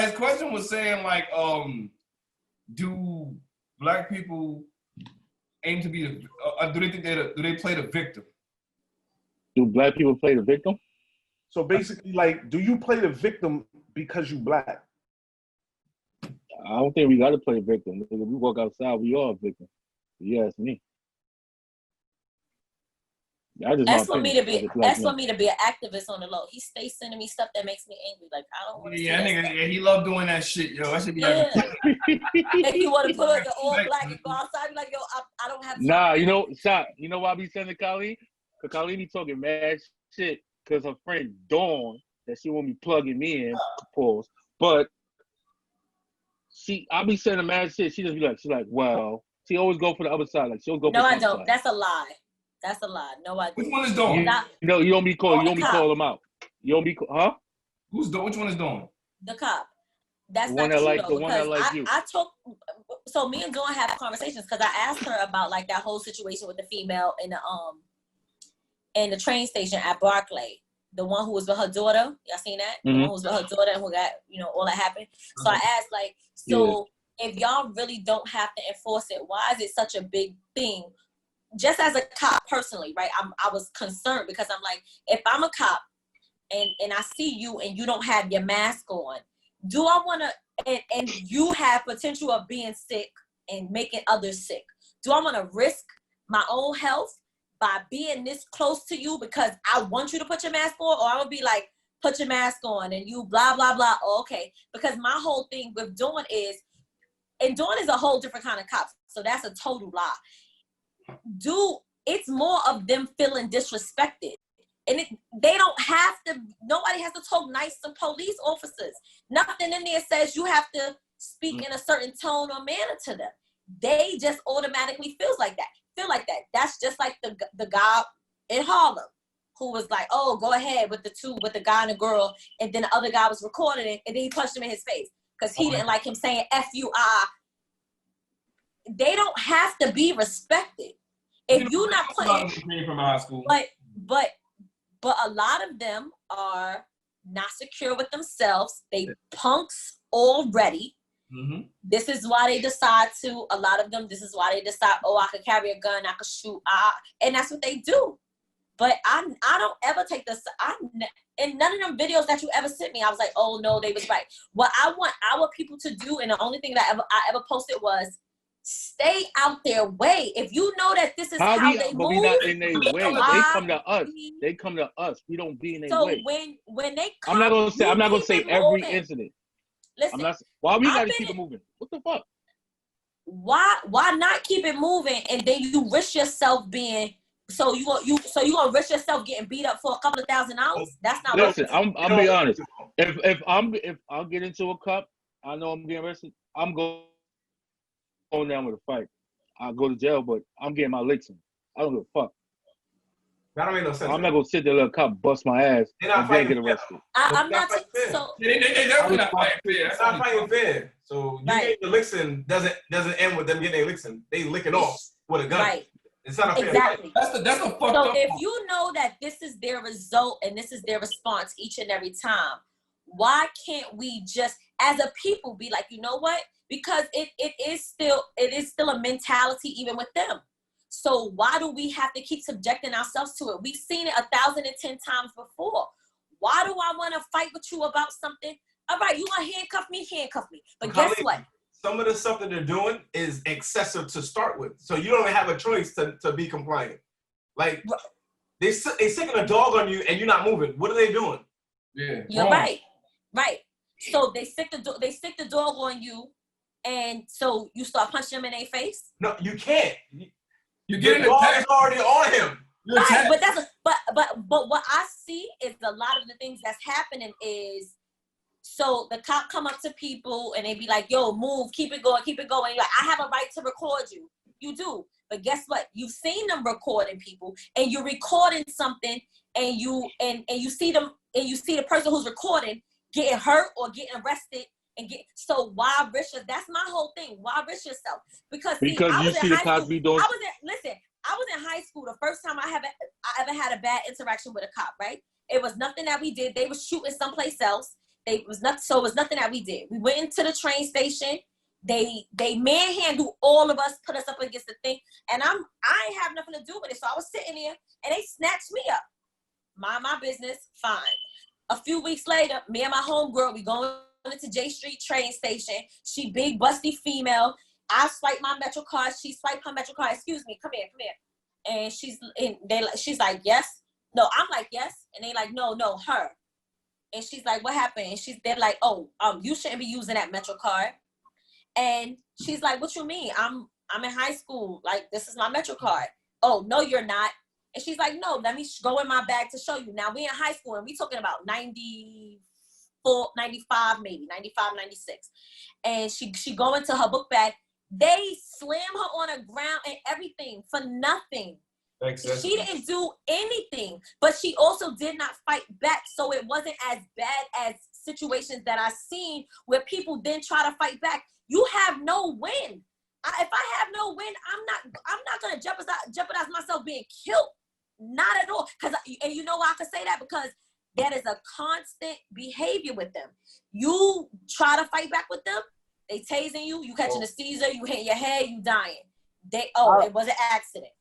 his question was saying like, do black people aim to be the? Do they think do they play the victim? Do black people play the victim? So basically, like, do you play the victim because you black? I don't think we got to play victim. If we walk outside, we are a victim. You ask me. That's for me to be. That's for me to be an activist on the low. He stays sending me stuff that makes me angry. Like I don't want to. Yeah, nigga. Yeah, he love doing that shit, yo. I should be. Yeah. If you want to put on your all black and go outside, be like, yo, I don't have. Nah, you know, shot. You know why I be sending Colleen? Because Colleen be talking mad shit. Because her friend Dawn, that she won't be plugging me in, pause. But I be sending mad shit. She just be like, she's like, well, she always go for the other side. Like she'll go. No, for I don't. side. That's a lie. That's a lie. No, I don't. Which one is Dawn? You know, you don't be call. You don't be call them out. You don't be huh? Who's Dawn? Which one is Dawn? The cop. That's the one not that true, like though, the one that like you. I took. So me and Dawn have conversations because I asked her about like that whole situation with the female in the train station at Barclay. The one who was with her daughter. Y'all seen that? The one who was with her daughter and who got, all that happened. So I asked, like, if y'all really don't have to enforce it, why is it such a big thing? Just as a cop personally, right? I was concerned because I'm like, if I'm a cop and I see you and you don't have your mask on, do I want to, and you have potential of being sick and making others sick, do I want to risk my own health by being this close to you because I want you to put your mask on, or I'm gonna be like, put your mask on and you blah, blah, blah. Oh, okay. Because my whole thing with Dawn is, and Dawn is a whole different kind of cop. So that's a total lie. It's more of them feeling disrespected. And they don't have to, nobody has to talk nice to police officers. Nothing in there says you have to speak in a certain tone or manner to them. They just automatically feel like that. That's just like the guy in Harlem who was like, oh, go ahead with the guy and the girl, and then the other guy was recording it, and then he punched him in his face because he didn't like him saying F-U-I. They don't have to be respected. If you're not putting from high school. But a lot of them are not secure with themselves. They punks already. Mm-hmm. This is why they decide to, a lot of them, this is why they decide, oh, I could carry a gun, I could shoot, and that's what they do. But I don't ever take this, in none of them videos that you ever sent me, I was like, oh no, they was right. What I want our people to do, and the only thing that I ever posted was, stay out their way. If you know that this is how they move. But we not in their way. They come to us. They come to us. We don't be in their way. So when they come, I'm not gonna say every incident. Listen, why we gotta keep it moving? What the fuck? Why not keep it moving and then you risk yourself being so you gonna risk yourself getting beat up for a couple of $1,000? That's not. Listen, I'll be honest. If I'll get into a cup, I know I'm getting arrested. I'm going down with a fight. I'll go to jail, but I'm getting my licks in. I don't give a fuck. That don't make no sense. I'm not gonna sit there, let a cop bust my ass and then get arrested. I'm not so. They're not fighting fair. That's not fighting fair. So you getting the licks in doesn't end with them getting their licks in. They lick it off with a gun. Right. It's not a fair exactly. That's the fucked up. So if you know that this is their result and this is their response each and every time, why can't we just, as a people, be like, you know what? Because it is still a mentality even with them. So why do we have to keep subjecting ourselves to it? We've seen it 1,010 times before. Why do I want to fight with you about something? All right, you want to handcuff me. But guess what? Some of the stuff that they're doing is excessive to start with. So you don't even have a choice to be compliant. Like, they sicking a dog on you and you're not moving. What are they doing? Yeah, you're right. So they stick the dog on you, and so you start punching them in their face. No, you can't. You get the dog is already on him. Right, but what I see is a lot of the things that's happening is, so the cop come up to people and they be like, yo, move, keep it going. You're like, I have a right to record you. You do. But guess what? You've seen them recording people, and you're recording something, and you see them, and you see the person who's recording getting hurt or getting arrested. So why risk yourself? That's my whole thing. Why risk yourself? Because you see the cops be doing. I was in high school. The first time I ever had a bad interaction with a cop, right? It was nothing that we did. They were shooting someplace else. it was nothing that we did. We went into the train station. They manhandled all of us, put us up against the thing, and I ain't have nothing to do with it. So I was sitting there, and they snatched me up. Mind my business, fine. A few weeks later, me and my homegirl, we going into J Street train station. She big, busty female. I swipe my Metro card. She swiped her Metro card. Excuse me, come here. And she's like, yes. No, I'm like, yes. And they like, no, her. And she's like, what happened? And they're like, oh, you shouldn't be using that Metro card. And she's like, what you mean? I'm in high school. Like, this is my Metro card. Oh, no, you're not. And she's like, no, let me go in my bag to show you. Now, we in high school, and we talking about 94, 95, maybe, 95, 96. And she go into her book bag. They slam her on the ground and everything for nothing. She didn't do anything, but she also did not fight back. So it wasn't as bad as situations that I've seen where people then try to fight back. You have no win. If I have no win, I'm not gonna jeopardize myself being killed. Not at all. And you know why I can say that? Because that is a constant behavior with them. You try to fight back with them, they tasing you, you catching a seizure, you hitting your head, you dying. It was an accident.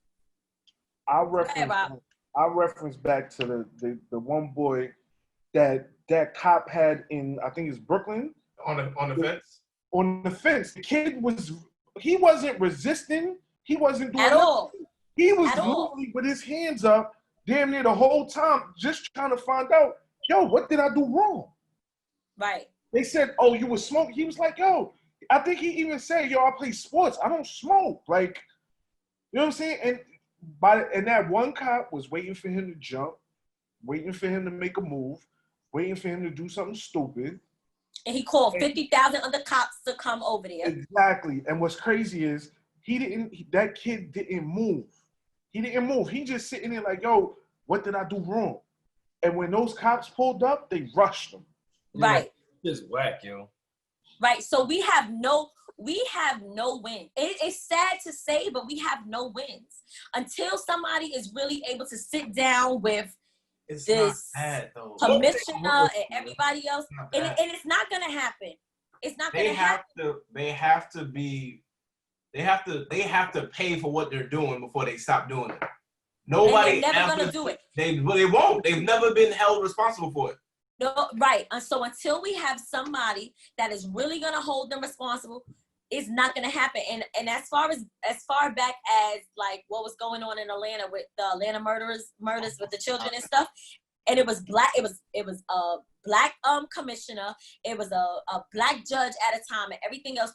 I reference back to the one boy that cop had in, I think it's Brooklyn. On the fence? On the fence. The kid wasn't resisting. He wasn't doing at all. He was literally with his hands up damn near the whole time, just trying to find out, yo, what did I do wrong? Right. They said, oh, you was smoking. He was like, yo, I think he even said, yo, I play sports. I don't smoke. Like, you know what I'm saying? And that one cop was waiting for him to jump, waiting for him to make a move, waiting for him to do something stupid. And he called 50,000 other cops to come over there. Exactly. And what's crazy is that kid didn't move. He didn't move. He just sitting there like, yo, what did I do wrong? And when those cops pulled up, they rushed him. Right. Just whack, yo. Right. So we have no win. It's sad to say, but we have no wins until somebody is really able to sit down with this commissioner and everybody else, and it's not gonna happen. It's not gonna happen. They have to pay for what they're doing before they stop doing it. Nobody never gonna do it. They won't. They've never been held responsible for it. No, right. And so until we have somebody that is really gonna hold them responsible, it's not gonna happen. And as far back as like what was going on in Atlanta with the Atlanta murders with the children and stuff, and it was a black commissioner, it was a black judge at a time, and everything else.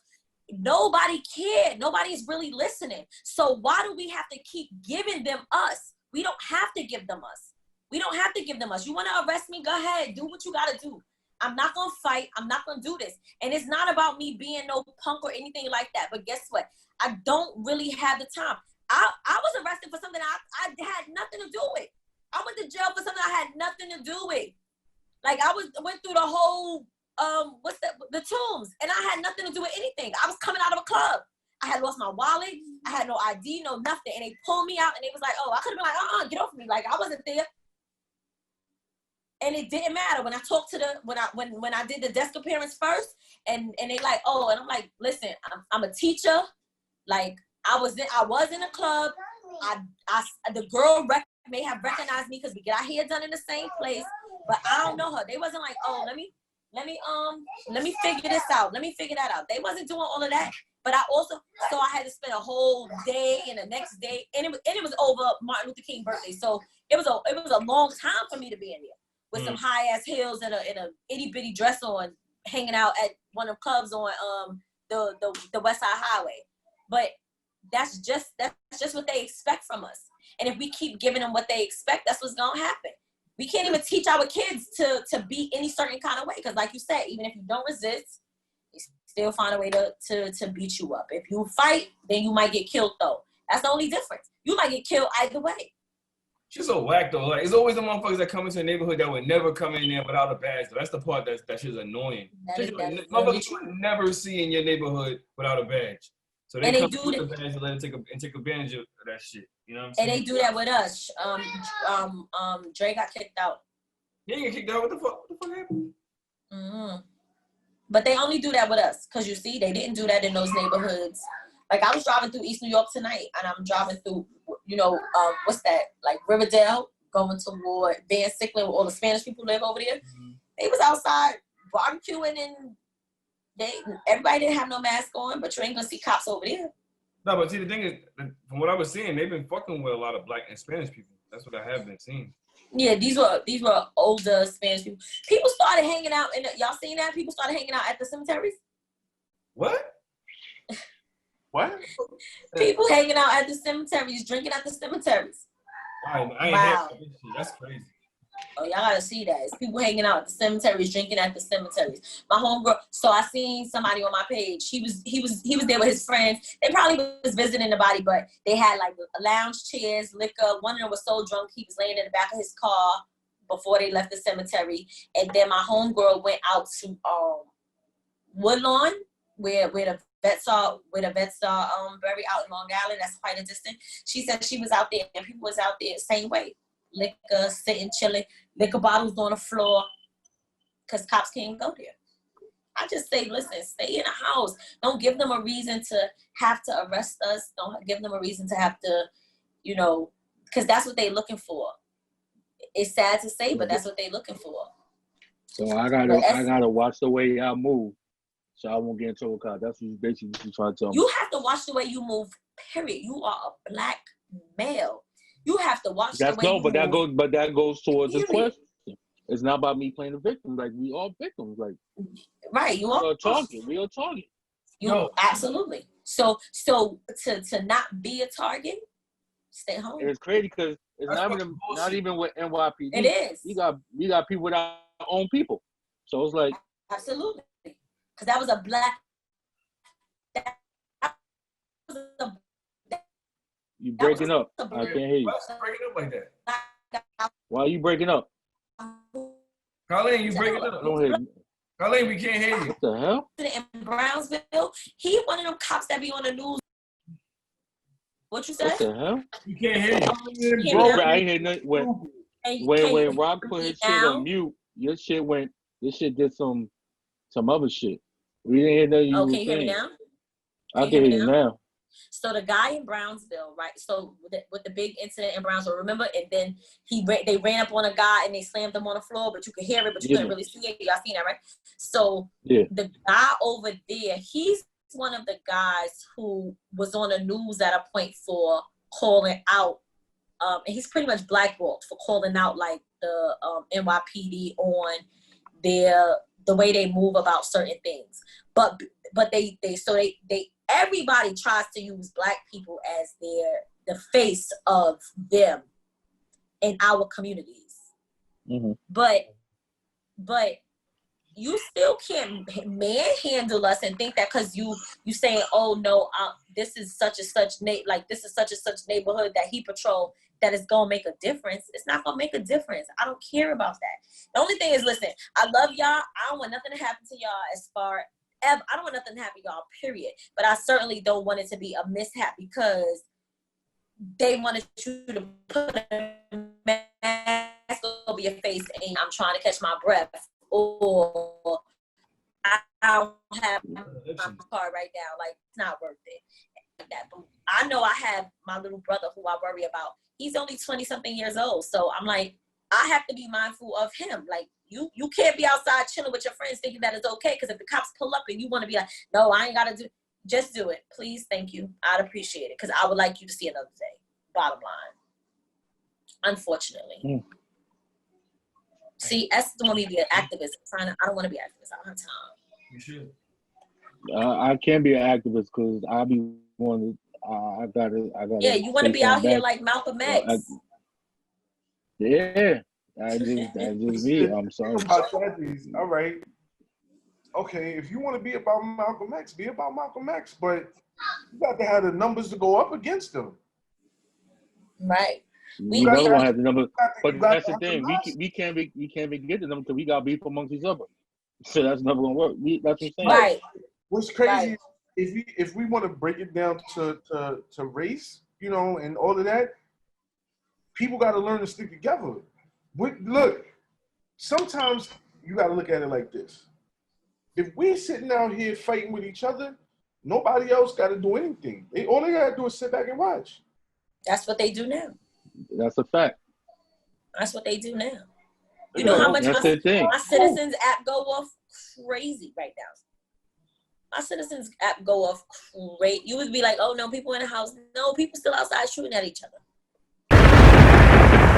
Nobody cared. Nobody is really listening. So why do we have to keep giving them us? We don't have to give them us. We don't have to give them us. You want to arrest me? Go ahead. Do what you got to do. I'm not going to fight. I'm not going to do this. And it's not about me being no punk or anything like that. But guess what? I don't really have the time. I was arrested for something I had nothing to do with. I went to jail for something I had nothing to do with. Like went through the whole the tombs, and I had nothing to do with anything. I was coming out of a club. I had lost my wallet. I had no ID, no nothing. And they pulled me out, and they was like, oh, I could have been like, get off me. Like, I wasn't there. And it didn't matter. When I talked to when I did the desk appearance first, and they like, oh, and I'm like, listen, I'm a teacher. Like, I was in a club. The girl may have recognized me because we get our hair done in the same place, but I don't know her. They wasn't like, oh, let me figure this out. Let me figure that out. They wasn't doing all of that. But so I had to spend a whole day and the next day, and it was over Martin Luther King birthday. So it was a long time for me to be in there with some high ass heels and a itty bitty dress on, hanging out at one of the clubs on the West Side Highway. But that's just what they expect from us. And if we keep giving them what they expect, that's what's gonna happen. We can't even teach our kids to be any certain kind of way. Because like you said, even if you don't resist, they still find a way to beat you up. If you fight, then you might get killed though. That's the only difference. You might get killed either way. She's so whack though. Like, it's always the motherfuckers that come into a neighborhood that would never come in there without a badge. That's the part that shit's annoying. Motherfuckers you would never see in your neighborhood without a badge. So they come with the badge and let them take advantage of that shit. You know what I'm saying? And they do that with us. Dre got kicked out. He didn't get kicked out. What the fuck happened? Mm-hmm. But they only do that with us, because you see, they didn't do that in those neighborhoods. Like, I was driving through East New York tonight, and I'm driving through, what's that? Like Riverdale, going toward Van Sicklen, where all the Spanish people live over there. Mm-hmm. They was outside barbecuing, and everybody didn't have no mask on, but you ain't gonna see cops over there. No, but see, the thing is, from what I was seeing, they've been fucking with a lot of Black and Spanish people. That's what I have been seeing. Yeah, these were older Spanish people. People started hanging out, and y'all seen that? People started hanging out at the cemeteries. What? What? People hanging out at the cemeteries, drinking at the cemeteries. I ain't wow. That's crazy. Oh, y'all gotta see that. It's people hanging out at the cemeteries, drinking at the cemeteries. My homegirl. So I seen somebody on my page. He was there with his friends. They probably was visiting the body, but they had like lounge chairs, liquor. One of them was so drunk he was laying in the back of his car before they left the cemetery. And then my homegirl went out to Woodlawn, where the vets are buried out in Long Island. That's quite a distance. She said she was out there, and people was out there same way. Liquor, sitting, chilling, liquor bottles on the floor, because cops can't go there. I just say, listen, stay in the house. Don't give them a reason to have to arrest us. Don't give them a reason to have to, because that's what they're looking for. It's sad to say, but that's what they're looking for. So I gotta watch the way I move, so I won't get into a car. That's what you basically trying to tell me. You have to watch the way you move. Period. You are a Black male. You have to watch the way you move. That goes towards the question. It's not about me playing the victim. Like, we all victims. Like, right, you are a target. We are target. Absolutely. So to not be a target, stay home. It's crazy because it's not even with NYPD. It is. We got people with our own people. So it's like, absolutely, because that was a Black. You breaking up. I can't hear you. Why is breaking up like that? Why are you breaking up? Colleen, you breaking up. Don't hear you. Colleen, we can't hear you. What the hell? In Brownsville, he one of them cops that be on the news. What you say? What the hell? You can't hear you. I ain't hear nothing. When Rob put his shit on mute, this shit did some other shit. We didn't hear nothing you were saying. Can you hear me now? I can hear you now. So the guy in Brownsville, right? So with the big incident in Brownsville, remember? And then they ran up on a guy and they slammed him on the floor, but you could hear it, but you couldn't really see it. Y'all seen that, right? So the guy over there, he's one of the guys who was on the news at a point for calling out, and he's pretty much blackballed for calling out like the NYPD on the way they move about certain things. But they everybody tries to use Black people as the face of them in our communities. Mm-hmm. But you still can't manhandle us and think that because you saying, oh no, this is such and such this is such and such neighborhood that he patrolled, that it's gonna make a difference. It's not gonna make a difference. I don't care about that. The only thing is, listen, I love y'all. I don't want nothing to happen to y'all I don't want nothing to happen to y'all, period. But I certainly don't want it to be a mishap because they wanted you to put a mask over your face and I'm trying to catch my breath, or I don't have my car right now. Like, it's not worth it. Like that. But I know I have my little brother who I worry about. He's only 20-something years old. So I'm like, I have to be mindful of him. Like, you can't be outside chilling with your friends thinking that it's okay, because if the cops pull up and you want to be like, no, I ain't got to do, just do it. Please, thank you. I'd appreciate it, because I would like you to see another day. Bottom line. Unfortunately. Mm. See, that's the one me be an activist. I don't want to be an activist. I don't have time. You should. I can't be an activist because I be wanting. I gotta. Yeah, you want to be out here like Malcolm X. Yeah. That's just me. I'm sorry. All right. Okay, if you want to be about Malcolm X, be about Malcolm X, but you got to have the numbers to go up against them. Right. We never gonna have the number, but that's the thing. We can't be getting them because we got beef amongst each other. So that's never gonna work. That's what I'm saying. Right. What's crazy is if we want to break it down to race, and all of that, people got to learn to stick together. Look, sometimes you got to look at it like this. If we're sitting out here fighting with each other, nobody else got to do anything. All they got to do is sit back and watch. That's what they do now. That's a fact. That's what they do now. You know how much my Citizens app go off crazy right now. My Citizens app go off crazy. You would be like, oh no, people in the house. No, people still outside shooting at each other.